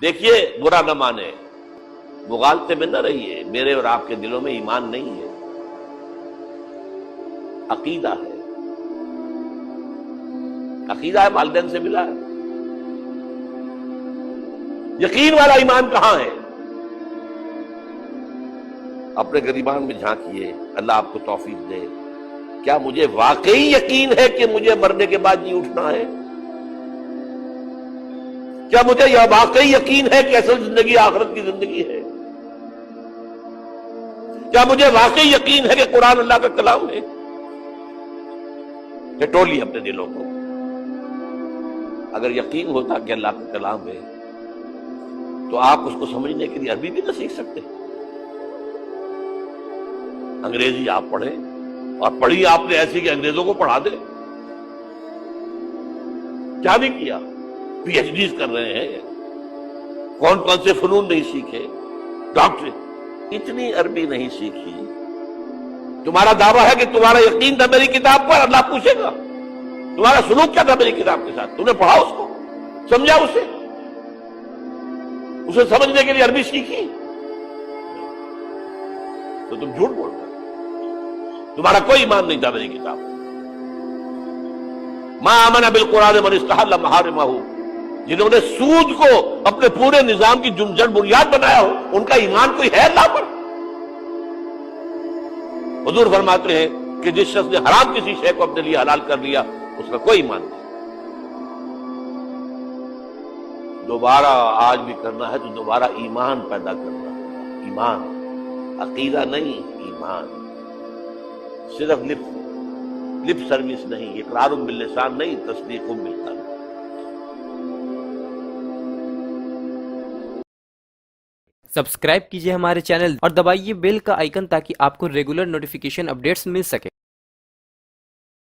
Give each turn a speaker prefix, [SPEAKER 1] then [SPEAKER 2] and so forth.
[SPEAKER 1] دیکھیے برا نہ مانے، مغالطے میں نہ رہیے، میرے اور آپ کے دلوں میں ایمان نہیں ہے، عقیدہ ہے، عقیدہ ہے، والدین سے ملا ہے، یقین والا ایمان کہاں ہے؟ اپنے گریبان میں جھانکیے، اللہ آپ کو توفیق دے۔ کیا مجھے واقعی یقین ہے کہ مجھے مرنے کے بعد جی اٹھنا ہے؟ کیا مجھے یہ واقعی یقین ہے کہ اصل زندگی آخرت کی زندگی ہے؟ کیا مجھے واقعی یقین ہے کہ قرآن اللہ کا کلام ہے؟ ٹٹولیے اپنے دلوں کو۔ اگر یقین ہوتا کہ اللہ کا کلام ہے تو آپ اس کو سمجھنے کے لیے عربی بھی نہ سیکھ سکتے؟ انگریزی آپ پڑھیں، اور پڑھی آپ نے ایسی کہ انگریزوں کو پڑھا دے، کیا نہیں کیا؟ پی ایچ ڈیز کر رہے ہیں، کون کون سے فنون نہیں سیکھے، ڈاکٹر، اتنی عربی نہیں سیکھی۔ تمہارا دعویٰ ہے کہ تمہارا یقین تھا میری کتاب پر، اللہ پوچھے گا تمہارا سلوک کیا تھا میری کتاب کے ساتھ؟ تم نے پڑھا اس کو، سمجھا اسے سمجھنے کے لیے عربی سیکھی؟ تو تم جھوٹ بول رہے ہو، تمہارا کوئی ایمان نہیں تھا میری کتاب۔ ما آمن بالقرآن من استحل محارمہ، جنہوں نے سود کو اپنے پورے نظام کی جڑ بنیاد بنایا ہو، ان کا ایمان کوئی ہے اللہ پر؟ حضور فرماتے ہیں کہ جس شخص نے حرام کسی شے کو اپنے لیے حلال کر لیا، اس کا کوئی ایمان نہیں۔ دوبارہ آج بھی کرنا ہے تو دوبارہ ایمان پیدا کرنا ہے، ایمان، عقیدہ نہیں، ایمان۔ صرف لپ سروس نہیں، اقرار باللسان نہیں، تصدیق بالقلب۔
[SPEAKER 2] سبسکرائب کیجئے ہمارے چینل اور دبائیے بیل کا آئیکن تاکہ آپ کو ریگولر نوٹیفیکیشن اپڈیٹس مل سکے۔